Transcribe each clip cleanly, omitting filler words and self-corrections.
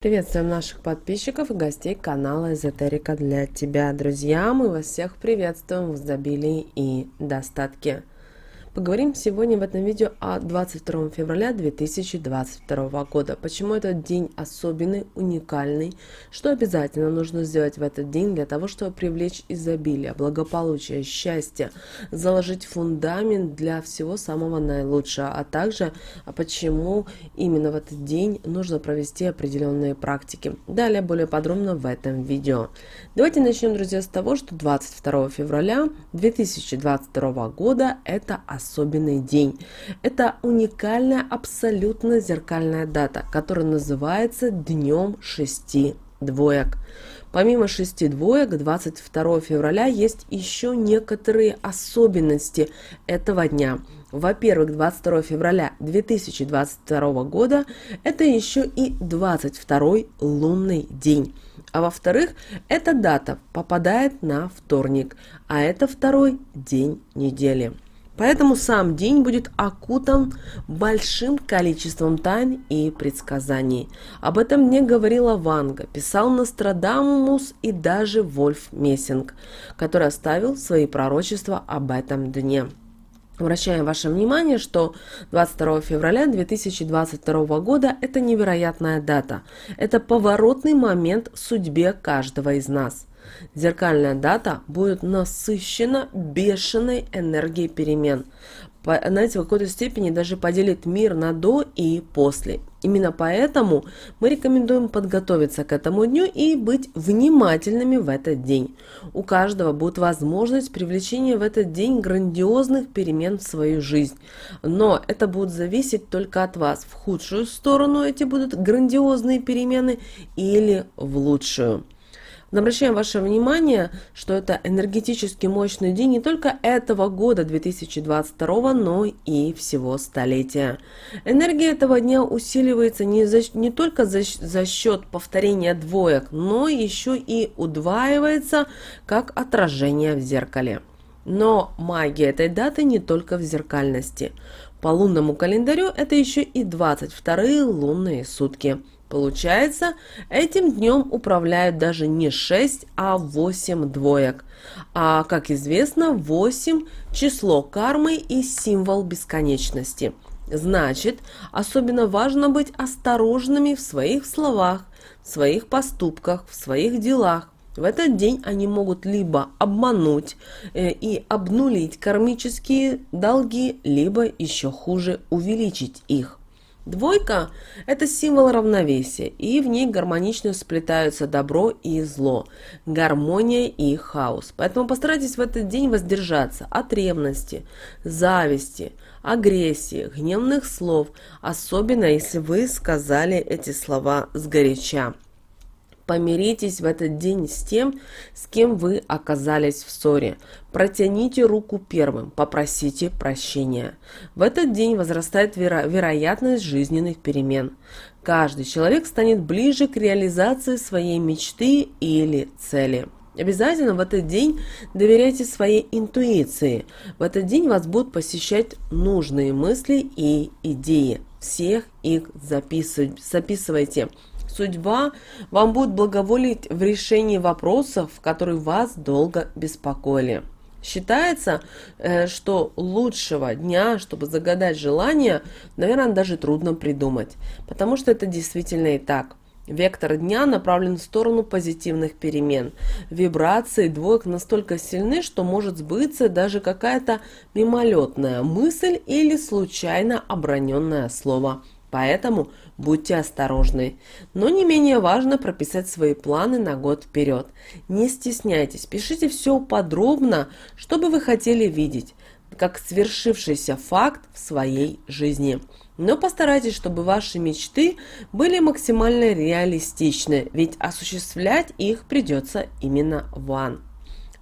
Приветствуем наших подписчиков и гостей канала Эзотерика для тебя. Друзья, мы вас всех приветствуем в изобилии и достатке. Поговорим сегодня в этом видео о 22 февраля 2022 года. Почему этот день особенный, уникальный, что обязательно нужно сделать в этот день для того, чтобы привлечь изобилие, благополучие, счастье, заложить фундамент для всего самого наилучшего, а также почему именно в этот день нужно провести определенные практики. Далее более подробно в этом видео. Давайте начнем, друзья, с того, что 22 февраля 2022 года это особенный день. Это уникальная, абсолютно зеркальная дата, которая называется Днем шести двоек. Помимо шести двоек, 22 февраля есть еще некоторые особенности этого дня. Во-первых, 22 февраля 2022 года это еще и 22-й лунный день. А во-вторых, эта дата попадает на вторник, а это второй день недели. Поэтому сам день будет окутан большим количеством тайн и предсказаний. Об этом мне говорила Ванга, писал Нострадамус и даже Вольф Мессинг, который оставил свои пророчества об этом дне. Обращаем ваше внимание, что 22 февраля 2022 года – это невероятная дата. Это поворотный момент в судьбе каждого из нас. Зеркальная дата будет насыщена бешеной энергией перемен. Знаете, в какой-то степени даже поделит мир на до и после. Именно поэтому мы рекомендуем подготовиться к этому дню и быть внимательными в этот день. У каждого будет возможность привлечения в этот день грандиозных перемен в свою жизнь. Но это будет зависеть только от вас. В худшую сторону эти будут грандиозные перемены или в лучшую. Обращаем ваше внимание, что это энергетически мощный день не только этого года 2022, но и всего столетия. Энергия этого дня усиливается не только за счет повторения двоек, но еще и удваивается как отражение в зеркале. Но магия этой даты не только в зеркальности. По лунному календарю это еще и 22-е лунные сутки. Получается, этим днем управляют даже не 6, а 8 двоек. А, как известно, 8 – число кармы и символ бесконечности. Значит, особенно важно быть осторожными в своих словах, в своих поступках, в своих делах. В этот день они могут либо обмануть и обнулить кармические долги, либо еще хуже увеличить их. Двойка – это символ равновесия, и в ней гармонично сплетаются добро и зло, гармония и хаос. Поэтому постарайтесь в этот день воздержаться от ревности, зависти, агрессии, гневных слов, особенно если вы сказали эти слова сгоряча. Помиритесь в этот день с тем, с кем вы оказались в ссоре. Протяните руку первым, попросите прощения. В этот день возрастает вероятность жизненных перемен. Каждый человек станет ближе к реализации своей мечты или цели. Обязательно в этот день доверяйте своей интуиции. В этот день вас будут посещать нужные мысли и идеи. Всех их записывайте. Судьба вам будет благоволить в решении вопросов, которые вас долго беспокоили. Считается, что лучшего дня, чтобы загадать желание, наверное, даже трудно придумать, потому что это действительно и так. Вектор дня направлен в сторону позитивных перемен. Вибрации двоек настолько сильны, что может сбыться даже какая-то мимолетная мысль или случайно оброненное слово. Поэтому будьте осторожны. Но не менее важно прописать свои планы на год вперед. Не стесняйтесь, пишите все подробно, что бы вы хотели видеть, как свершившийся факт в своей жизни. Но постарайтесь, чтобы ваши мечты были максимально реалистичны, ведь осуществлять их придется именно вам.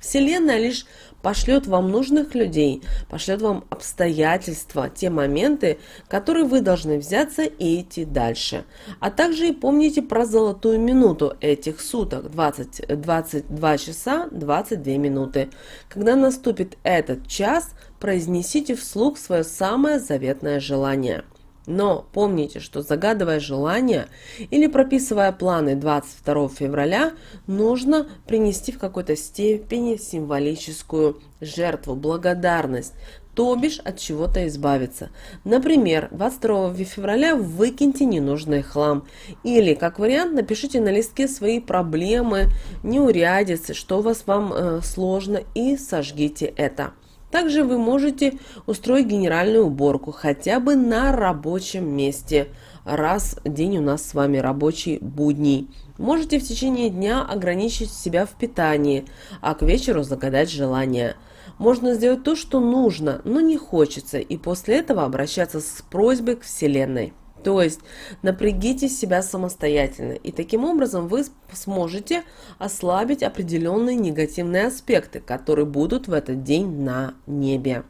Вселенная лишь пошлет вам нужных людей, пошлет вам обстоятельства, те моменты, которые вы должны взяться и идти дальше. А также и помните про золотую минуту этих суток, 22 часа 22 минуты. Когда наступит этот час, произнесите вслух свое самое заветное желание. Но помните, что загадывая желания или прописывая планы 22 февраля, нужно принести в какой-то степени символическую жертву, благодарность, то бишь от чего-то избавиться. Например, 22 февраля выкиньте ненужный хлам. Или, как вариант, напишите на листке свои проблемы, неурядицы, что у вас вам сложно, и сожгите это. Также вы можете устроить генеральную уборку хотя бы на рабочем месте, раз день у нас с вами рабочий будний. Можете в течение дня ограничить себя в питании, а к вечеру загадать желание. Можно сделать то, что нужно, но не хочется, и после этого обращаться с просьбой к Вселенной. То есть напрягите себя самостоятельно, и таким образом вы сможете ослабить определенные негативные аспекты, которые будут в этот день на небе.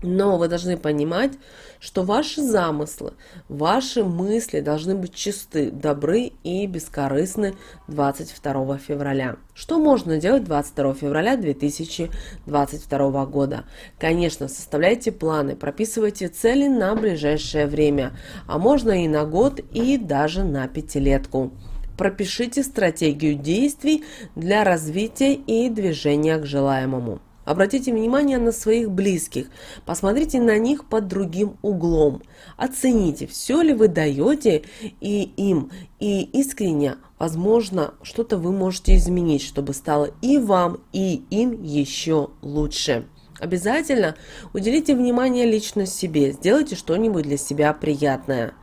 Но вы должны понимать, что ваши замыслы, ваши мысли должны быть чисты, добры и бескорыстны 22 февраля. Что можно делать 22 февраля 2022 года? Конечно, составляйте планы, прописывайте цели на ближайшее время, а можно и на год, и даже на пятилетку. Пропишите стратегию действий для развития и движения к желаемому. Обратите внимание на своих близких, посмотрите на них под другим углом, оцените, все ли вы даете и им, и искренне, возможно, что-то вы можете изменить, чтобы стало и вам, и им еще лучше. Обязательно уделите внимание лично себе, сделайте что-нибудь для себя приятное.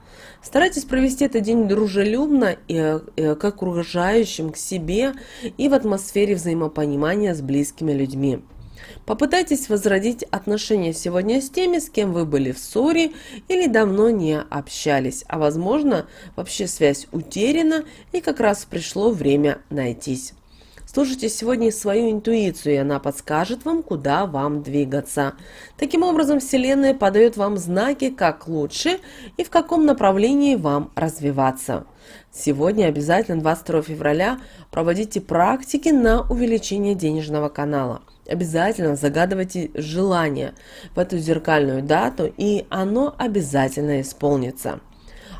Старайтесь провести этот день дружелюбно и к окружающим, к себе и в атмосфере взаимопонимания с близкими людьми. Попытайтесь возродить отношения сегодня с теми, с кем вы были в ссоре или давно не общались, а возможно, вообще связь утеряна и как раз пришло время найтись. Слушайте сегодня свою интуицию, и она подскажет вам, куда вам двигаться. Таким образом, Вселенная подает вам знаки, как лучше и в каком направлении вам развиваться. Сегодня обязательно 22 февраля проводите практики на увеличение денежного канала. Обязательно загадывайте желание в эту зеркальную дату, и оно обязательно исполнится.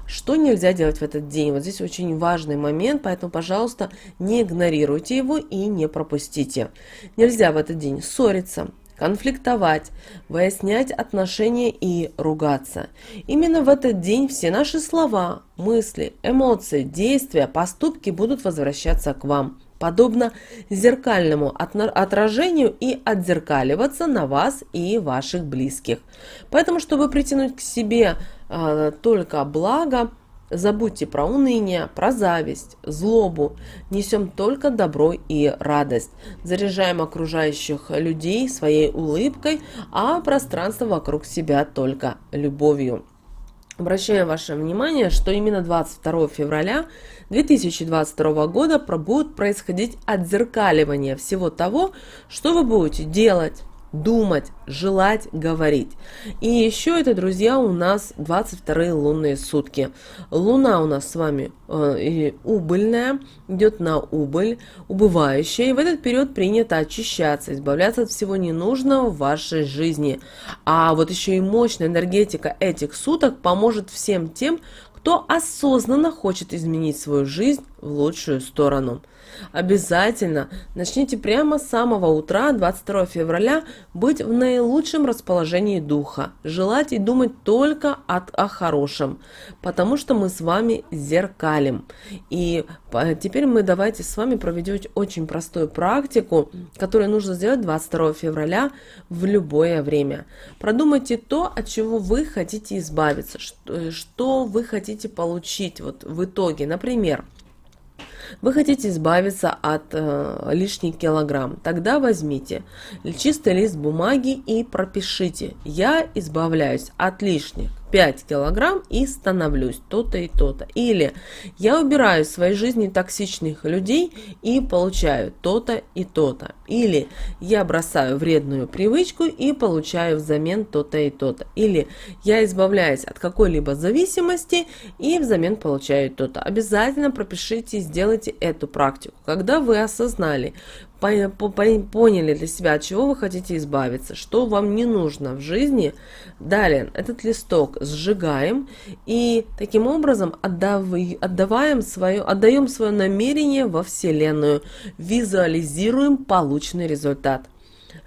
Что нельзя делать в этот день? Вот здесь очень важный момент, поэтому, пожалуйста, не игнорируйте его и не пропустите. Нельзя в этот день ссориться, конфликтовать, выяснять отношения и ругаться. Именно в этот день все наши слова, мысли, эмоции, действия, поступки будут возвращаться к вам, подобно зеркальному отражению и отзеркаливаться на вас и ваших близких. Поэтому, чтобы притянуть к себе только благо, забудьте про уныние, про зависть, злобу. Несем только добро и радость. Заряжаем окружающих людей своей улыбкой, а пространство вокруг себя только любовью. Обращаем ваше внимание, что именно 22 февраля 2022 года будет происходить отзеркаливание всего того, что вы будете делать, думать, желать, говорить. И еще это, друзья, у нас 22 лунные сутки. Луна у нас с вами убыльная, идет на убыль, убывающая. И в этот период принято очищаться, избавляться от всего ненужного в вашей жизни. А вот еще и мощная энергетика этих суток поможет всем тем, кто осознанно хочет изменить свою жизнь в лучшую сторону. Обязательно начните прямо с самого утра 22 февраля быть в наилучшем расположении духа, желать и думать только о хорошем, потому что мы с вами зеркалим. И теперь мы давайте с вами проведем очень простую практику, которую нужно сделать 22 февраля в любое время. Продумайте то, от чего вы хотите избавиться, что вы хотите получить вот в итоге. Например, вы хотите избавиться от лишних килограмм. Тогда возьмите чистый лист бумаги и пропишите: я избавляюсь от лишних 5 килограмм и становлюсь то-то и то-то. Или я убираю из своей жизни токсичных людей и получаю то-то и то-то. Или я бросаю вредную привычку и получаю взамен то-то и то-то. Или я избавляюсь от какой-либо зависимости и взамен получаю то-то. Обязательно пропишите и сделайте эту практику. Когда вы осознали, поняли для себя, от чего вы хотите избавиться, что вам не нужно в жизни. Далее этот листок сжигаем и таким образом отдаем свое намерение во Вселенную, визуализируем полученный результат.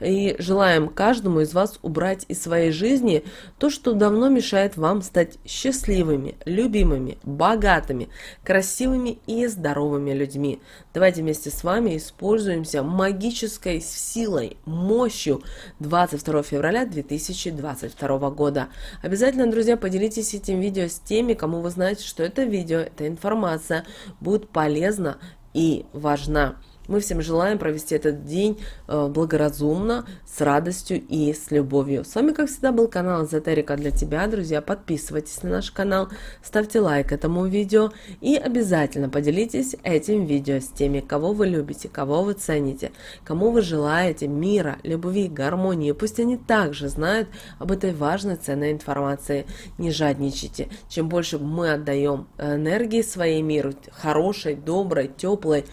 И желаем каждому из вас убрать из своей жизни то, что давно мешает вам стать счастливыми, любимыми, богатыми, красивыми и здоровыми людьми. Давайте вместе с вами используемся магической силой, мощью 22 февраля 2022 года. Обязательно, друзья, поделитесь этим видео с теми, кому вы знаете, что это видео, эта информация будет полезна и важна. Мы всем желаем провести этот день благоразумно, с радостью и с любовью. С вами, как всегда, был канал Эзотерика для тебя. Друзья, подписывайтесь на наш канал, ставьте лайк этому видео и обязательно поделитесь этим видео с теми, кого вы любите, кого вы цените, кому вы желаете мира, любви, гармонии. Пусть они также знают об этой важной, ценной информации. Не жадничайте. Чем больше мы отдаем энергии своей миру, хорошей, доброй, теплой,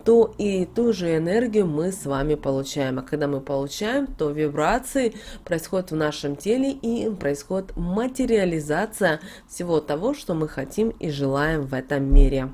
то и ту же энергию мы с вами получаем. А когда мы получаем, то вибрации происходят в нашем теле и происходит материализация всего того, что мы хотим и желаем в этом мире.